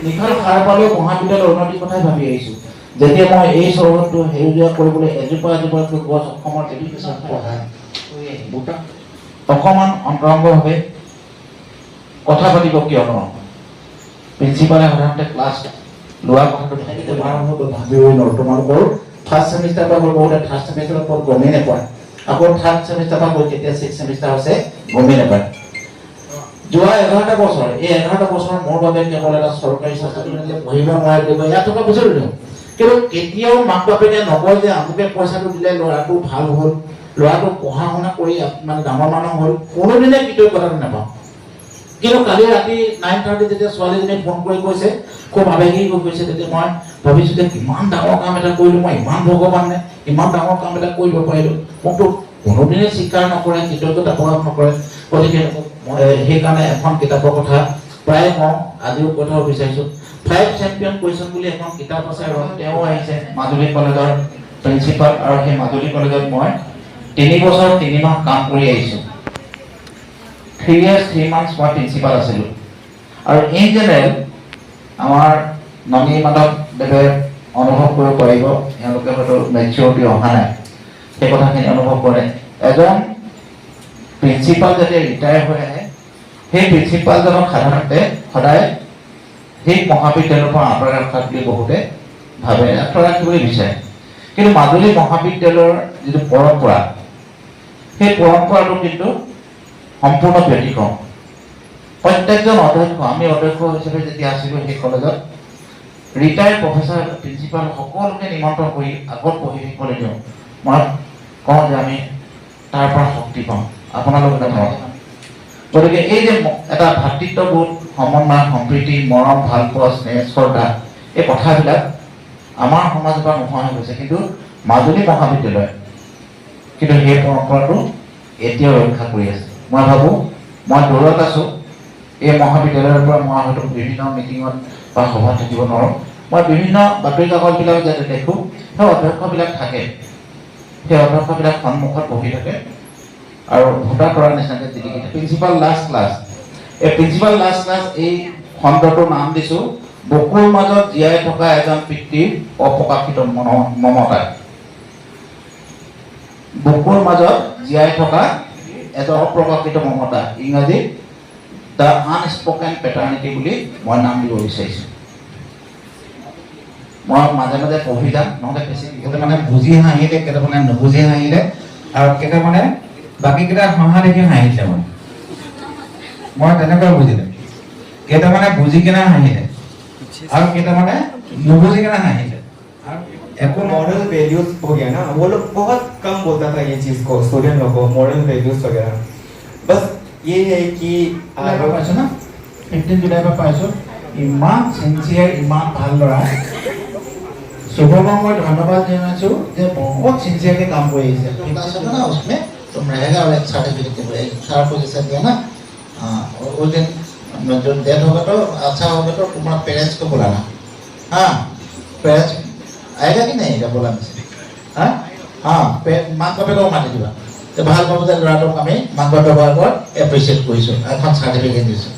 নিশাৰ সাৰ পালেও মহাবিদ্যালয়ৰ উন্নতিৰ কথাই ভাবি আহিছোঁ। যেতিয়া মই এই চহৰটো সেউজীয়া কৰিবলৈ এজোপা এজোপাকৈ গছ অসমৰ এডুকেশ্যন পঢ়ায় অকণমান অন্তৰংগভাৱে কথা পাতিব কিয়নো প্ৰিন্সিপালে সাধাৰণতে ক্লাছ লোৱা কথাটো ভাবিবই নোৱাৰোঁ। তোমালোকৰ ফাৰ্ষ্ট ছেমিষ্টাৰ পৰা বহুতে থাৰ্ড ছেমিষ্টাৰৰ ওপৰত গমেই নাপায়, আকৌ থাৰ্ড ছেমিষ্টাৰ পৰা গৈ কেতিয়া ছিক্স ছেমিষ্টাৰ হৈছে গমেই নাপায়। যোৱা 11টা বছৰ, এই 11টা বছৰ মোৰ বাবে কেৱল এটা চৰকাৰী স্বাস্থ্য পঢ়িব নোৱাৰে ইয়াত থকা বুজিলোঁ দিওঁ। কিন্তু কেতিয়াও মাক বাপেকে নকয় যে আমুকে পইচাটো দিলে ল'ৰাটো ভাল হ'ল, ল'ৰাটো পঢ়া শুনা কৰি মানে ডাঙৰ মানুহ হ'ল, কোনোদিনে কৃতজ্ঞতাটো নাপাওঁ। কিন্তু কালি ৰাতি 9:30 যেতিয়া ছোৱালীজনীয়ে ফোন কৰি কৈছে, খুব আৱেগিক হৈ গৈছে, তেতিয়া মই ভাবিছোঁ যে কিমান ডাঙৰ কাম এটা কৰিলোঁ মই, ইমান ভগৱান নে ইমান ডাঙৰ কাম এটা কৰিব পাৰিলোঁ। মোকতো কোনোদিনে স্বীকাৰ নকৰে, কৃতজ্ঞতা প্ৰকাশ নকৰে। গতিকে মই সেইকাৰণে এখন কিতাপৰ কথা প্ৰায় কওঁ, আজিও কথাও বিচাৰিছোঁ। 5 চেম্পিয়ন কুৱেশ্যন বুলি এখন কিতাপ আছে আৰু তেওঁ আহিছে মাজুলী কলেজৰ প্ৰিন্সিপাল, আৰু সেই মাজুলী কলেজত মই 3 বছৰ 3 মাহ কাম কৰি আহিছোঁ। 3 years 3 months মই প্ৰিন্সিপাল আছিলোঁ। আৰু ইন জেনেৰেল আমাৰ ননী মাধৱদেৱে অনুভৱ কৰিব পাৰিব, তেওঁলোকে হয়তো মেচিউৰিটি অহা নাই, সেই কথাখিনি অনুভৱ কৰে। এজন প্ৰিন্সিপাল যেতিয়া ৰিটায়াৰ হৈ আহে, সেই প্ৰিন্সিপালজনক সাধাৰণতে সদায় সেই মহাবিদ্যালয়ৰ পৰা আঁতৰাই ৰখা বুলি বহুতে ভাবে, আঁতৰাই ৰাখিবলৈ বিচাৰে। কিন্তু মাজুলী মহাবিদ্যালয়ৰ যিটো পৰম্পৰা, সেই পৰম্পৰাটো কিন্তু সম্পূৰ্ণ ব্যতিক্ৰম। প্ৰত্যেকজন অধ্যক্ষ, আমি অধ্যক্ষ হিচাপে যেতিয়া আছিলোঁ সেই কলেজত, ৰিটায়াৰ্ড প্ৰফেচাৰ প্ৰিন্সিপাল সকলোকে নিমন্ত্ৰণ কৰি আগত বহি থাকিবলৈ দিওঁ। মই কওঁ যে আমি তাৰ পৰা শক্তি পাওঁ, আপোনালোকে ধৰক। গতিকে এই যে এটা ভাতৃত্ববোধ, সমন্বয়, সম্প্ৰীতি, মৰম, ভালপোৱা, স্নেহ, শ্ৰদ্ধা, এই কথাবিলাক আমাৰ সমাজৰ পৰা নোহোৱা হৈ গৈছে। কিন্তু মাজুলী মহাবিদ্যালয় কিন্তু সেই পৰম্পৰাটো এতিয়াও ৰক্ষা কৰি আছে। মই ভাবোঁ মই দূৰত আছোঁ, এই মহাবিদ্যালয়ৰ পৰা মই হয়তো বিভিন্ন মিটিঙত বা সভাত থাকিব নোৱাৰোঁ। মই বিভিন্ন বাতৰি কাকতবিলাক যাতে দেখোঁ, সেই অধ্যক্ষবিলাক থাকে, সেই অধ্যক্ষবিলাক সন্মুখত বহি থাকে আৰু ভোটাৰ কৰাৰ নিচিনাকৈ জিলিকি থাকে। প্ৰিন্সিপাল লাষ্ট ক্লাছ, এই প্ৰিন্সিপাল লাষ্ট ক্লাছ এই খণ্ডটোৰ নাম দিছোঁ বুকুৰ মাজত জীয়াই থকা এজন পিতৃৰ অপ্ৰকাশিত মমতা। বুকুৰ মাজত জীয়াই থকা এজন অপ্ৰকাশিত মমতা, ইংৰাজীত দ্য আনস্পকেন পেটাৰ্নিটি বুলি মই নাম দিব বিচাৰিছোঁ। মই মাজে মাজে পঢ়ি যাম, নহ'লে বেছি কেইটামানে বুজি হাঁহিলে, কেইটামানে নুবুজি হাঁহিলে, আৰু কেইটামানে বাকীকেইটা হহা দেখি হাঁহিলে। মই তেনেকৈ বুজিলোঁ, কেইটামানে বুজি কিনে হাঁহিলে আৰু কেইটামানে नुবुজি কিনে हाइले। आपको मॉरल वैल्यूज हो गया ना, वो लोग बहुत कम बोलता था ये चीज को, स्टूडेंट लोगों को मॉरल वैल्यूज वगैरह। बस ये है कि आप पाइছো ना 15 जुलाई पर पाइছো, इमान सिंसियर, इमान ভাল লৰা। शुभमक मैं धन्यवाद जनाइছো যে बहुत सिंसियर के काम কৰি আছে। क्लास है ना, उसमें तुम रहेगा और एक सर्टिफिकेट देगा, एक सारा पोजीशन दिया ना। उस दिन जो डेट होगा तो अच्छा होगा तो तुम्हारा पेरेंट्स को बुलाना। हाँ, पेरेंट्स आएगा कि नहीं आएगा बोला मुझे। हाँ हाँ, माक बापेको माति दिबा। तो ভাল পাব যে ল'ৰাটোক আমি মাক বাপেকৰ আগত এপ্ৰিচিয়েট কৰিছোঁ, এখন চাৰ্টিফিকেট দিছোঁ।